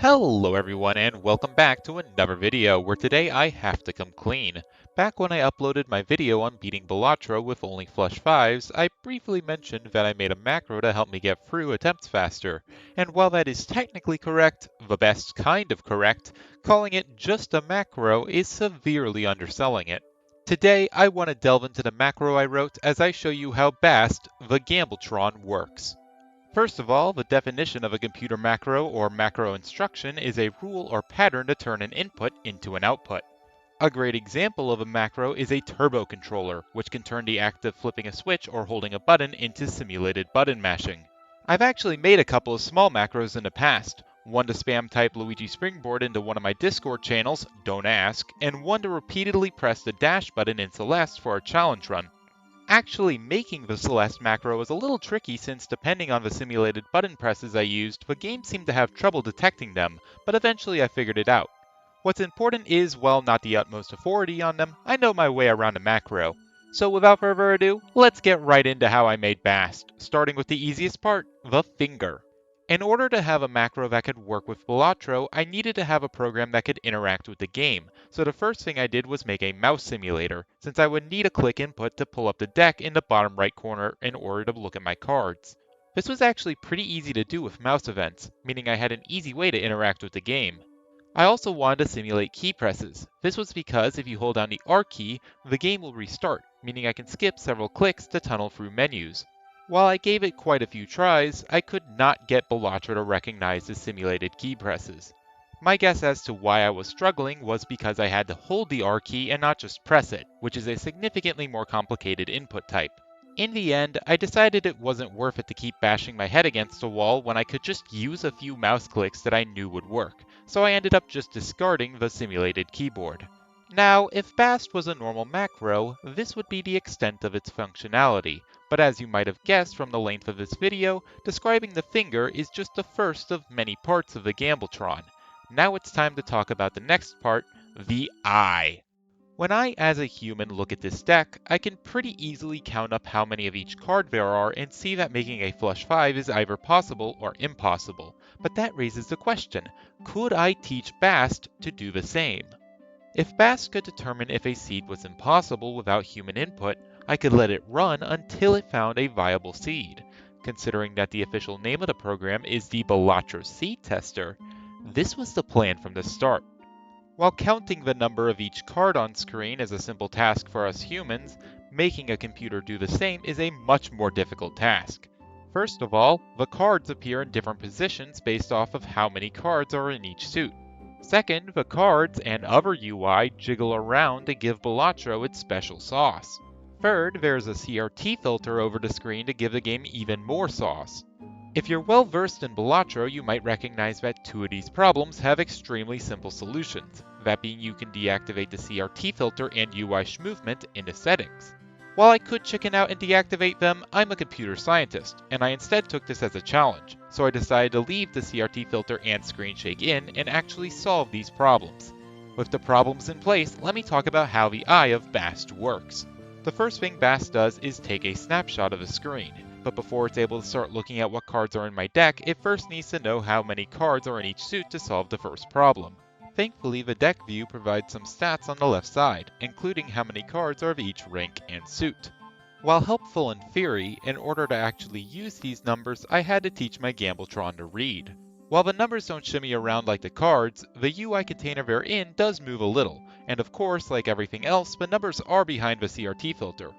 Hello everyone and welcome back to another video where today I have to come clean. Back when I uploaded my video on beating Balatro with only flush 5s, I briefly mentioned that I made a macro to help me get through attempts faster. And while that is technically correct, the best kind of correct, calling it just a macro is severely underselling it. Today I want to delve into the macro I wrote as I show you how Bast, the Gambletron, works. First of all, the definition of a computer macro or macro instruction is a rule or pattern to turn an input into an output. A great example of a macro is a turbo controller, which can turn the act of flipping a switch or holding a button into simulated button mashing. I've actually made a couple of small macros in the past, one to spam type Luigi Springboard into one of my Discord channels, don't ask, and one to repeatedly press the dash button in Celeste for a challenge run. Actually making the Celeste macro was a little tricky since depending on the simulated button presses I used, the game seemed to have trouble detecting them, but eventually I figured it out. What's important is, while not the utmost authority on them, I know my way around a macro. So without further ado, let's get right into how I made Bast, starting with the easiest part, the finger. In order to have a macro that could work with Balatro, I needed to have a program that could interact with the game, so the first thing I did was make a mouse simulator, since I would need a click input to pull up the deck in the bottom right corner in order to look at my cards. This was actually pretty easy to do with mouse events, meaning I had an easy way to interact with the game. I also wanted to simulate key presses. This was because if you hold down the R key, the game will restart, meaning I can skip several clicks to tunnel through menus. While I gave it quite a few tries, I could not get Balatro to recognize the simulated key presses. My guess as to why I was struggling was because I had to hold the R key and not just press it, which is a significantly more complicated input type. In the end, I decided it wasn't worth it to keep bashing my head against a wall when I could just use a few mouse clicks that I knew would work, so I ended up just discarding the simulated keyboard. Now, if Bast was a normal macro, this would be the extent of its functionality, but as you might have guessed from the length of this video, describing the finger is just the first of many parts of the Gambletron. Now it's time to talk about the next part, the eye. When I, as a human, look at this deck, I can pretty easily count up how many of each card there are and see that making a flush 5 is either possible or impossible. But that raises the question, could I teach Bast to do the same? If Bast could determine if a seed was impossible without human input, I could let it run until it found a viable seed. Considering that the official name of the program is the Balatro Seed Tester, this was the plan from the start. While counting the number of each card on screen is a simple task for us humans, making a computer do the same is a much more difficult task. First of all, the cards appear in different positions based off of how many cards are in each suit. Second, the cards and other UI jiggle around to give Balatro its special sauce. Third, there's a CRT filter over the screen to give the game even more sauce. If you're well versed in Balatro, you might recognize that two of these problems have extremely simple solutions, that being you can deactivate the CRT filter and UI movement in the settings. While I could chicken out and deactivate them, I'm a computer scientist, and I instead took this as a challenge, so I decided to leave the CRT filter and screen shake in and actually solve these problems. With the problems in place, let me talk about how the eye of Bast works. The first thing Bast does is take a snapshot of the screen, but before it's able to start looking at what cards are in my deck, it first needs to know how many cards are in each suit to solve the first problem. Thankfully, the deck view provides some stats on the left side, including how many cards are of each rank and suit. While helpful in theory, in order to actually use these numbers, I had to teach my Gambletron to read. While the numbers don't shimmy around like the cards, the UI container they're in does move a little, and of course, like everything else, the numbers are behind the CRT filter.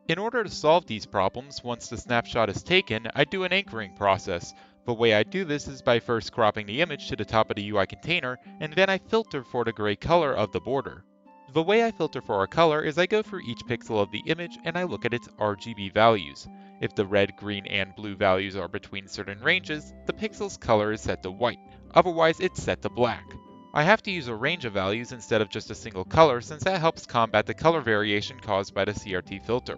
In order to solve these problems, once the snapshot is taken, I do an anchoring process. The way I do this is by first cropping the image to the top of the UI container, and then I filter for the gray color of the border. The way I filter for a color is I go through each pixel of the image and I look at its RGB values. If the red, green, and blue values are between certain ranges, the pixel's color is set to white, otherwise it's set to black. I have to use a range of values instead of just a single color since that helps combat the color variation caused by the CRT filter.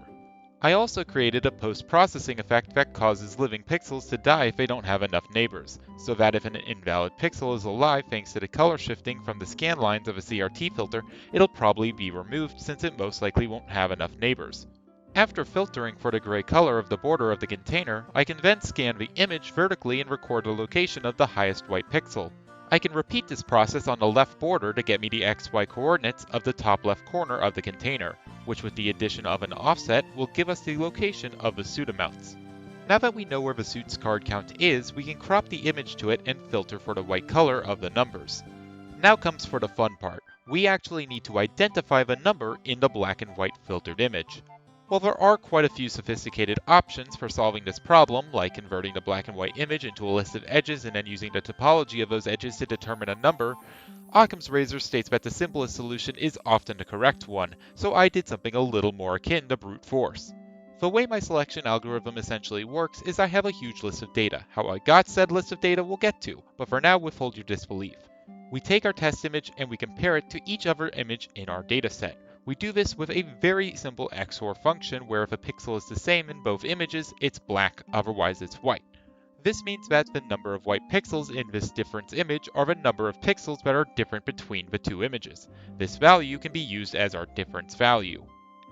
I also created a post-processing effect that causes living pixels to die if they don't have enough neighbors, so that if an invalid pixel is alive thanks to the color shifting from the scan lines of a CRT filter, it'll probably be removed since it most likely won't have enough neighbors. After filtering for the gray color of the border of the container, I can then scan the image vertically and record the location of the highest white pixel. I can repeat this process on the left border to get me the XY coordinates of the top left corner of the container, which with the addition of an offset will give us the location of the suit amounts. Now that we know where the suit's card count is, we can crop the image to it and filter for the white color of the numbers. Now comes for the fun part. We actually need to identify the number in the black and white filtered image. While there are quite a few sophisticated options for solving this problem, like converting the black and white image into a list of edges and then using the topology of those edges to determine a number, Occam's razor states that the simplest solution is often the correct one, so I did something a little more akin to brute force. The way my selection algorithm essentially works is I have a huge list of data. How I got said list of data we'll get to, but for now withhold your disbelief. We take our test image and we compare it to each other image in our dataset. We do this with a very simple XOR function where if a pixel is the same in both images, it's black, otherwise it's white. This means that the number of white pixels in this difference image are the number of pixels that are different between the two images. This value can be used as our difference value.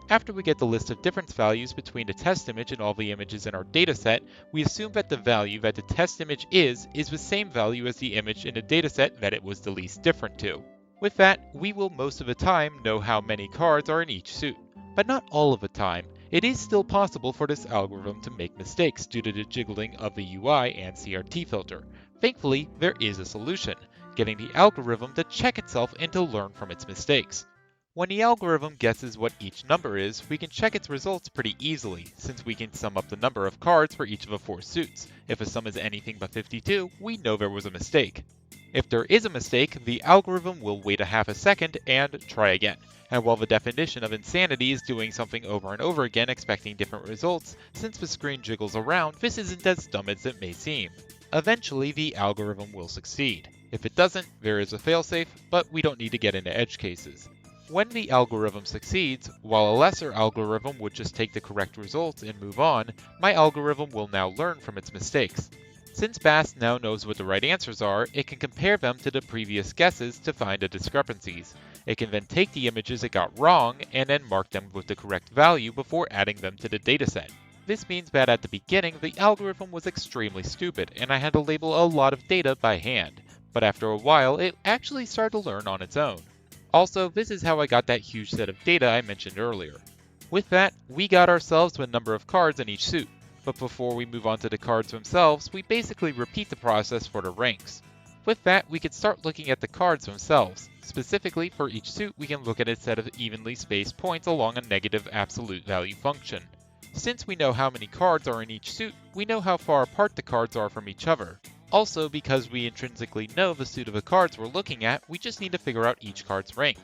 After we get the list of difference values between the test image and all the images in our dataset, we assume that the value that the test image is the same value as the image in the dataset that it was the least different to. With that, we will most of the time know how many cards are in each suit. But not all of the time. It is still possible for this algorithm to make mistakes due to the jiggling of the UI and CRT filter. Thankfully, there is a solution, getting the algorithm to check itself and to learn from its mistakes. When the algorithm guesses what each number is, we can check its results pretty easily, since we can sum up the number of cards for each of the 4 suits. If a sum is anything but 52, we know there was a mistake. If there is a mistake, the algorithm will wait a half a second and try again. And while the definition of insanity is doing something over and over again expecting different results, since the screen jiggles around, this isn't as dumb as it may seem. Eventually, the algorithm will succeed. If it doesn't, there is a failsafe, but we don't need to get into edge cases. When the algorithm succeeds, while a lesser algorithm would just take the correct results and move on, my algorithm will now learn from its mistakes. Since BAS now knows what the right answers are, it can compare them to the previous guesses to find the discrepancies. It can then take the images it got wrong and then mark them with the correct value before adding them to the dataset. This means that at the beginning, the algorithm was extremely stupid and I had to label a lot of data by hand, but after a while, it actually started to learn on its own. Also, this is how I got that huge set of data I mentioned earlier. With that, we got ourselves to a number of cards in each suit. But before we move on to the cards themselves, we basically repeat the process for the ranks. With that, we can start looking at the cards themselves. Specifically, for each suit, we can look at a set of evenly spaced points along a negative absolute value function. Since we know how many cards are in each suit, we know how far apart the cards are from each other. Also, because we intrinsically know the suit of the cards we're looking at, we just need to figure out each card's rank.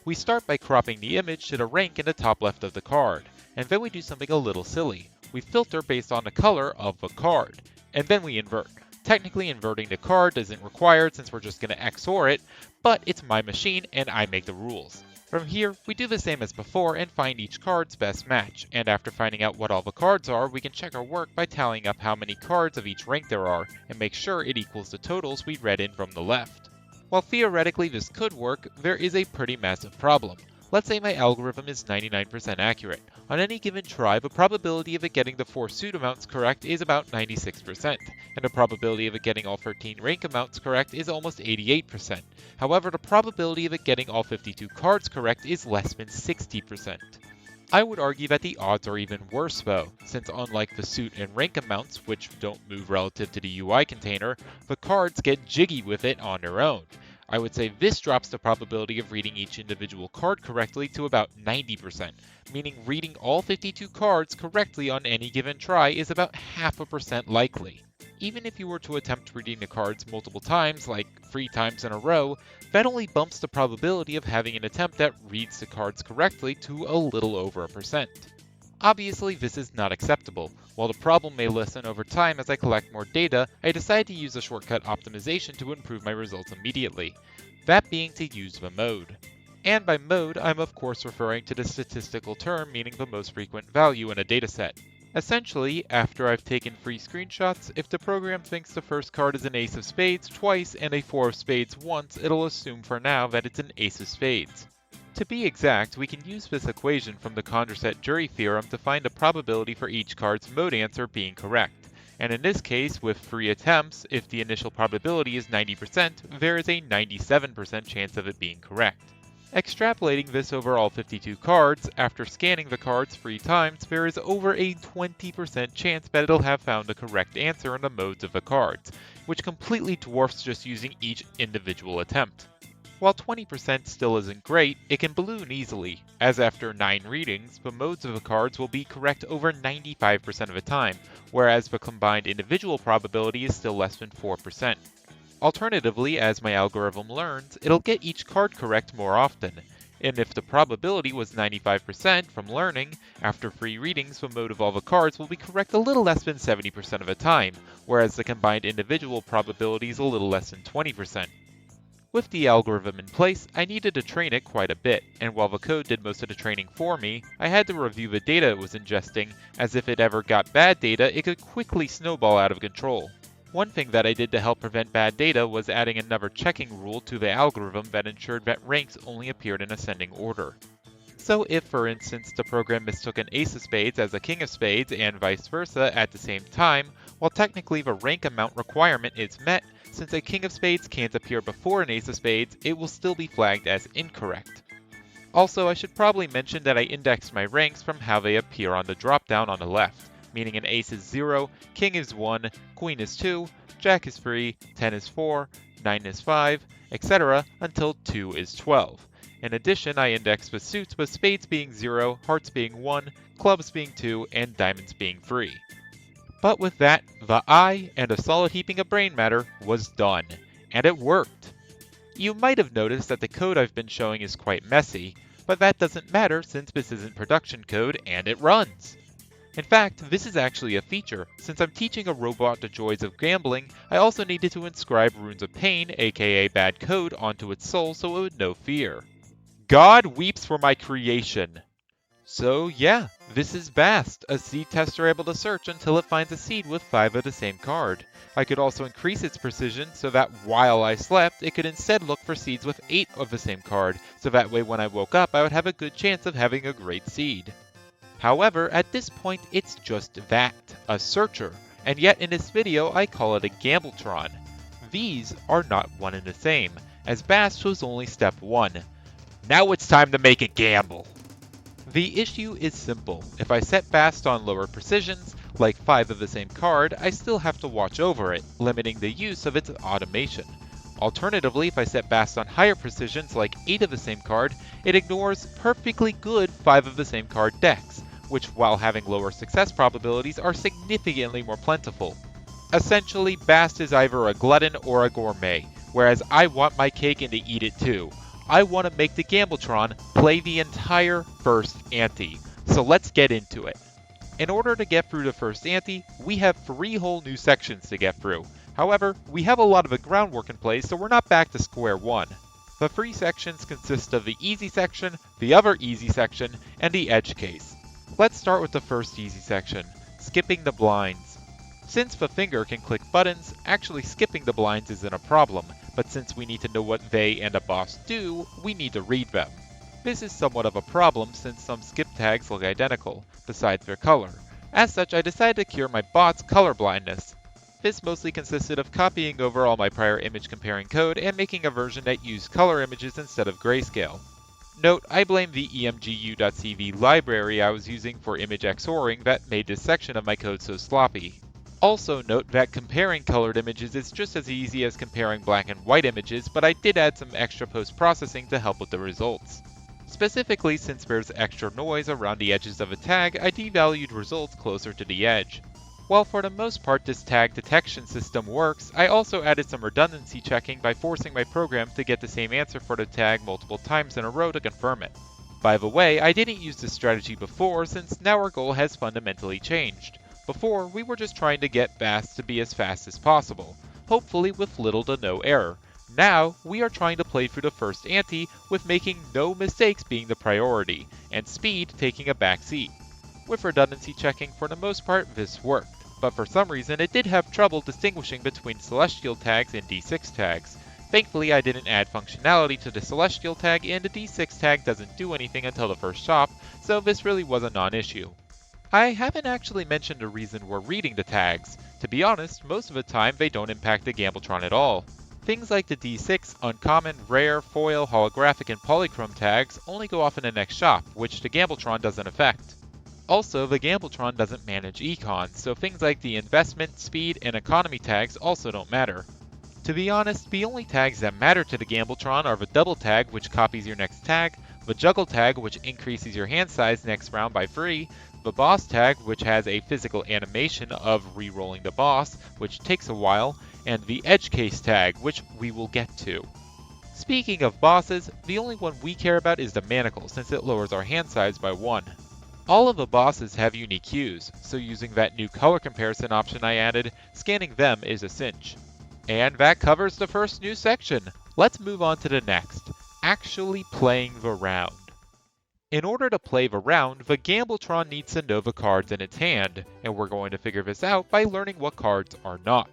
We start by cropping the image to the rank in the top left of the card, and then we do something a little silly. We filter based on the color of the card, and then we invert. Technically, inverting the card isn't required since we're just going to XOR it, but it's my machine and I make the rules. From here, we do the same as before and find each card's best match, and after finding out what all the cards are, we can check our work by tallying up how many cards of each rank there are, and make sure it equals the totals we read in from the left. While theoretically this could work, there is a pretty massive problem. Let's say my algorithm is 99% accurate. On any given try, the probability of it getting the 4 suit amounts correct is about 96%, and the probability of it getting all 13 rank amounts correct is almost 88%. However, the probability of it getting all 52 cards correct is less than 60%. I would argue that the odds are even worse though, since unlike the suit and rank amounts, which don't move relative to the UI container, the cards get jiggy with it on their own. I would say this drops the probability of reading each individual card correctly to about 90%, meaning reading all 52 cards correctly on any given try is about 0.5% likely. Even if you were to attempt reading the cards multiple times, like 3 times in a row, that only bumps the probability of having an attempt that reads the cards correctly to a little over 1%. Obviously, this is not acceptable. While the problem may lessen over time as I collect more data, I decide to use a shortcut optimization to improve my results immediately, that being to use the mode. And by mode, I'm of course referring to the statistical term meaning the most frequent value in a dataset. Essentially, after I've taken free screenshots, if the program thinks the first card is an ace of spades twice and a 4 of spades once, it'll assume for now that it's an ace of spades. To be exact, we can use this equation from the Condorcet jury theorem to find the probability for each card's mode answer being correct, and in this case, with 3 attempts, if the initial probability is 90%, there is a 97% chance of it being correct. Extrapolating this over all 52 cards, after scanning the cards 3 times, there is over a 20% chance that it'll have found the correct answer in the modes of the cards, which completely dwarfs just using each individual attempt. While 20% still isn't great, it can balloon easily, as after 9 readings, the modes of the cards will be correct over 95% of the time, whereas the combined individual probability is still less than 4%. Alternatively, as my algorithm learns, it'll get each card correct more often, and if the probability was 95% from learning, after 3 readings the mode of all the cards will be correct a little less than 70% of the time, whereas the combined individual probability is a little less than 20%. With the algorithm in place, I needed to train it quite a bit, and while the code did most of the training for me, I had to review the data it was ingesting, as if it ever got bad data, it could quickly snowball out of control. One thing that I did to help prevent bad data was adding another checking rule to the algorithm that ensured that ranks only appeared in ascending order. So if, for instance, the program mistook an ace of spades as a king of spades and vice versa at the same time, while technically the rank amount requirement is met, since a king of spades can't appear before an ace of spades, it will still be flagged as incorrect. Also, I should probably mention that I indexed my ranks from how they appear on the dropdown on the left, meaning an ace is 0, king is 1, queen is 2, jack is 3, 10 is 4, 9 is 5, etc. until 2 is 12. In addition, I indexed the suits with spades being 0, hearts being 1, clubs being 2, and diamonds being 3. But with that, the eye and a solid heaping of brain matter was done, and it worked. You might have noticed that the code I've been showing is quite messy, but that doesn't matter since this isn't production code and it runs. In fact, this is actually a feature. Since I'm teaching a robot the joys of gambling, I also needed to inscribe runes of pain, aka bad code, onto its soul so it would know fear. God weeps for my creation. So yeah, this is Bast, a seed tester able to search until it finds a seed with 5 of the same card. I could also increase its precision so that while I slept, it could instead look for seeds with 8 of the same card, so that way when I woke up I would have a good chance of having a great seed. However, at this point it's just that, a searcher, and yet in this video I call it a Gambletron. These are not one and the same, as Bast was only step 1. Now it's time to make a gamble! The issue is simple. If I set Bast on lower precisions, like 5 of the same card, I still have to watch over it, limiting the use of its automation. Alternatively, if I set Bast on higher precisions, like 8 of the same card, it ignores perfectly good 5 of the same card decks, which while having lower success probabilities are significantly more plentiful. Essentially, Bast is either a glutton or a gourmet, whereas I want my cake and to eat it too. I want to make the Gambletron play the entire first ante, so let's get into it. In order to get through the first ante, we have 3 whole new sections to get through. However, we have a lot of the groundwork in place, so we're not back to square one. The 3 sections consist of the easy section, the other easy section, and the edge case. Let's start with the first easy section, skipping the blinds. Since the finger can click buttons, actually skipping the blinds isn't a problem, but since we need to know what they and a boss do, we need to read them. This is somewhat of a problem since some skip tags look identical, besides their color. As such, I decided to cure my bot's color blindness. This mostly consisted of copying over all my prior image comparing code and making a version that used color images instead of grayscale. Note, I blame the emgu.cv library I was using for image XORing that made this section of my code so sloppy. Also note that comparing colored images is just as easy as comparing black and white images, but I did add some extra post-processing to help with the results. Specifically, since there's extra noise around the edges of a tag, I devalued results closer to the edge. While for the most part this tag detection system works, I also added some redundancy checking by forcing my program to get the same answer for the tag multiple times in a row to confirm it. By the way, I didn't use this strategy before since now our goal has fundamentally changed. Before, we were just trying to get Bast to be as fast as possible, hopefully with little to no error. Now, we are trying to play through the first ante with making no mistakes being the priority, and speed taking a back seat. With redundancy checking, for the most part, this worked, but for some reason it did have trouble distinguishing between celestial tags and D6 tags. Thankfully, I didn't add functionality to the celestial tag, and the D6 tag doesn't do anything until the first chop, so this really was a non-issue. I haven't actually mentioned a reason we're reading the tags. To be honest, most of the time they don't impact the Gambletron at all. Things like the D6, Uncommon, Rare, Foil, Holographic, and Polychrome tags only go off in the next shop, which the Gambletron doesn't affect. Also, the Gambletron doesn't manage econs, so things like the investment, speed, and economy tags also don't matter. To be honest, the only tags that matter to the Gambletron are the double tag, which copies your next tag, the juggle tag, which increases your hand size next round by 3, the boss tag, which has a physical animation of re-rolling the boss, which takes a while, and the edge case tag, which we will get to. Speaking of bosses, the only one we care about is the manacle, since it lowers our hand size by 1. All of the bosses have unique hues, so using that new color comparison option I added, scanning them is a cinch. And that covers the first new section. Let's move on to the next, actually playing the round. In order to play the round, the Gambletron needs to know the cards in its hand, and we're going to figure this out by learning what cards are not.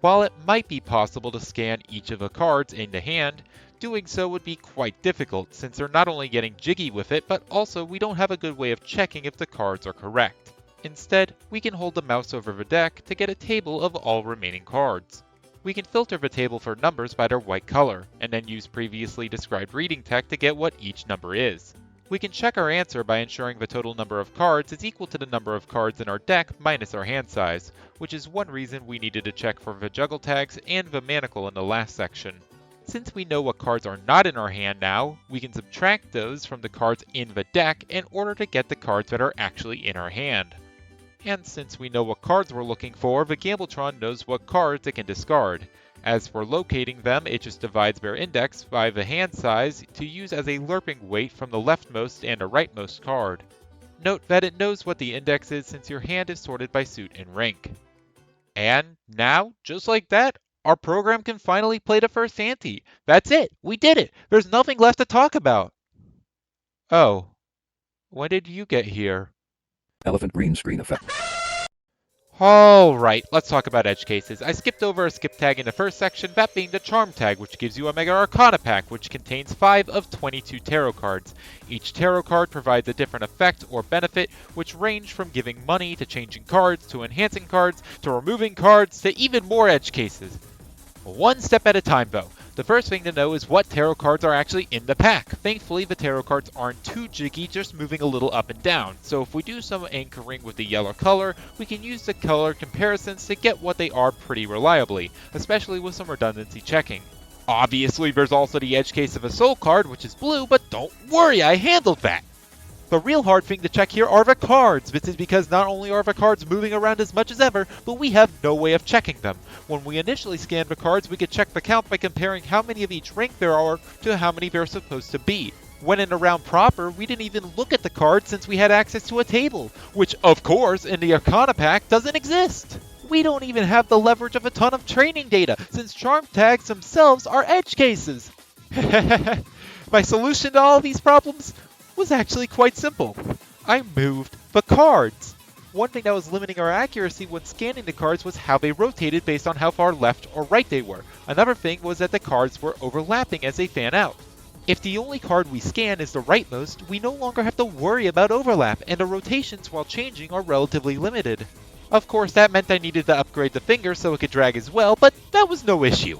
While it might be possible to scan each of the cards in the hand, doing so would be quite difficult since they're not only getting jiggy with it, but also we don't have a good way of checking if the cards are correct. Instead, we can hold the mouse over the deck to get a table of all remaining cards. We can filter the table for numbers by their white color, and then use previously described reading tech to get what each number is. We can check our answer by ensuring the total number of cards is equal to the number of cards in our deck minus our hand size, which is one reason we needed to check for the juggle tags and the manacle in the last section. Since we know what cards are not in our hand now, we can subtract those from the cards in the deck in order to get the cards that are actually in our hand. And since we know what cards we're looking for, the Gambletron knows what cards it can discard. As for locating them, it just divides their index by the hand size to use as a lerping weight from the leftmost and the rightmost card. Note that it knows what the index is since your hand is sorted by suit and rank. And now, just like that, our program can finally play the first ante. That's it! We did it! There's nothing left to talk about! Oh. When did you get here? Elephant green screen effect. Alright, let's talk about edge cases. I skipped over a skip tag in the first section, that being the charm tag, which gives you a Mega Arcana pack, which contains 5 of 22 tarot cards. Each tarot card provides a different effect or benefit, which range from giving money to changing cards, to enhancing cards, to removing cards, to even more edge cases. One step at a time though. The first thing to know is what tarot cards are actually in the pack. Thankfully, the tarot cards aren't too jiggy, just moving a little up and down. So if we do some anchoring with the yellow color, we can use the color comparisons to get what they are pretty reliably, especially with some redundancy checking. Obviously, there's also the edge case of a soul card, which is blue, but don't worry, I handled that! The real hard thing to check here are the cards. This is because not only are the cards moving around as much as ever, but we have no way of checking them. When we initially scanned the cards, we could check the count by comparing how many of each rank there are to how many they're supposed to be. When in the round proper, we didn't even look at the cards since we had access to a table, which of course in the Arcana pack doesn't exist. We don't even have the leverage of a ton of training data, since charm tags themselves are edge cases. My solution to all these problems was actually quite simple. I moved the cards. One thing that was limiting our accuracy when scanning the cards was how they rotated based on how far left or right they were. Another thing was that the cards were overlapping as they fan out. If the only card we scan is the rightmost, we no longer have to worry about overlap, and the rotations while changing are relatively limited. Of course, that meant I needed to upgrade the finger so it could drag as well, but that was no issue.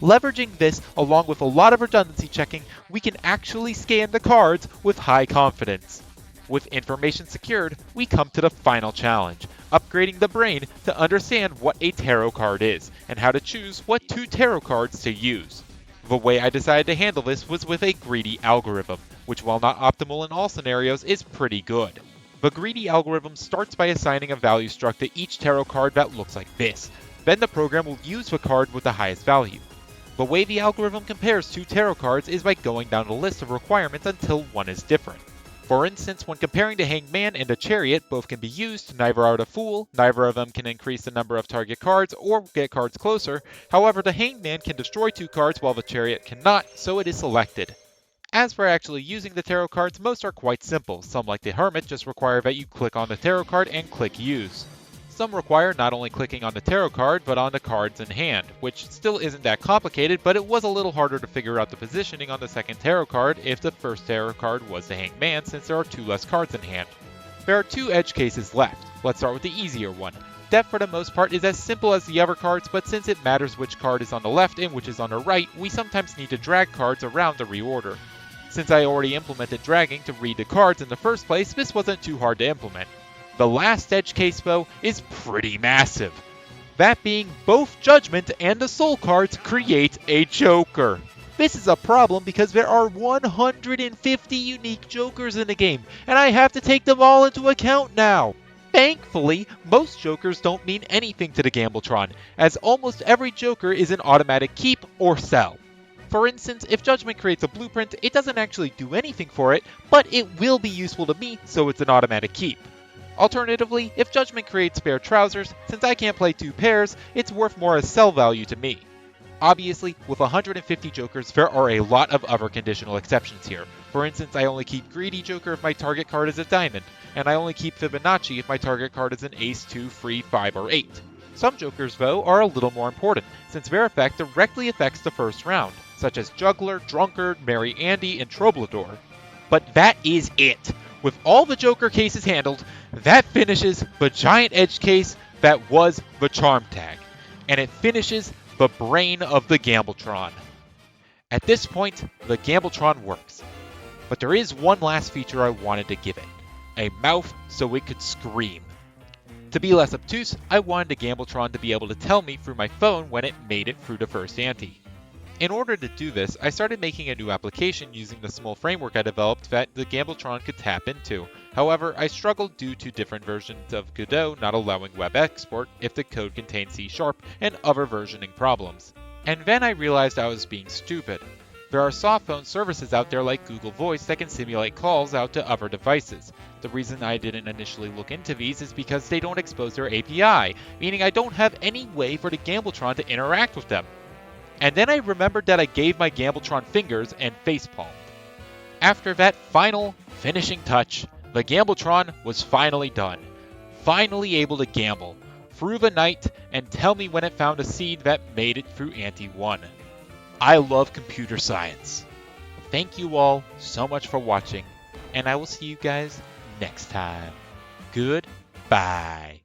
Leveraging this, along with a lot of redundancy checking, we can actually scan the cards with high confidence. With information secured, we come to the final challenge, upgrading the brain to understand what a tarot card is, and how to choose what 2 tarot cards to use. The way I decided to handle this was with a greedy algorithm, which while not optimal in all scenarios is pretty good. The greedy algorithm starts by assigning a value struct to each tarot card that looks like this. Then the program will use the card with the highest value. The way the algorithm compares 2 tarot cards is by going down the list of requirements until one is different. For instance, when comparing the Hanged Man and the Chariot, both can be used, neither are the Fool, neither of them can increase the number of target cards or get cards closer. However, the Hanged Man can destroy 2 cards while the Chariot cannot, so it is selected. As for actually using the tarot cards, most are quite simple. Some, like the Hermit, just require that you click on the tarot card and click Use. Some require not only clicking on the tarot card, but on the cards in hand, which still isn't that complicated, but it was a little harder to figure out the positioning on the second tarot card if the first tarot card was the Hanged Man, since there are 2 less cards in hand. There are 2 edge cases left. Let's start with the easier one. Depth for the most part is as simple as the other cards, but since it matters which card is on the left and which is on the right, we sometimes need to drag cards around the reorder. Since I already implemented dragging to read the cards in the first place, this wasn't too hard to implement. The last edge case though is pretty massive. That being both Judgment and the Soul cards create a Joker. This is a problem because there are 150 unique Jokers in the game, and I have to take them all into account now. Thankfully, most Jokers don't mean anything to the Gambletron, as almost every Joker is an automatic keep or sell. For instance, if Judgment creates a blueprint, it doesn't actually do anything for it, but it will be useful to me, so it's an automatic keep. Alternatively, if Judgment creates spare trousers, since I can't play 2 pairs, it's worth more as sell value to me. Obviously, with 150 Jokers, there are a lot of other conditional exceptions here. For instance, I only keep Greedy Joker if my target card is a Diamond, and I only keep Fibonacci if my target card is an Ace, 2, 3, 5, or 8. Some Jokers, though, are a little more important, since their effect directly affects the first round, such as Juggler, Drunkard, Merry Andy, and Troublador. But that is it! With all the Joker cases handled, that finishes the giant edge case that was the Charm Tag. And it finishes the brain of the Gambletron. At this point, the Gambletron works. But there is one last feature I wanted to give it. A mouth so it could scream. To be less obtuse, I wanted the Gambletron to be able to tell me through my phone when it made it through the first ante. In order to do this, I started making a new application using the small framework I developed that the Gambletron could tap into. However, I struggled due to different versions of Godot not allowing web export if the code contained C# and other versioning problems. And then I realized I was being stupid. There are soft phone services out there like Google Voice that can simulate calls out to other devices. The reason I didn't initially look into these is because they don't expose their API, meaning I don't have any way for the Gambletron to interact with them. And then I remembered that I gave my Gambletron fingers and facepalmed. After that final, finishing touch, the Gambletron was finally done. Finally able to gamble, through the night, and tell me when it found a seed that made it through Ante 1. I love computer science. Thank you all so much for watching, and I will see you guys next time. Goodbye.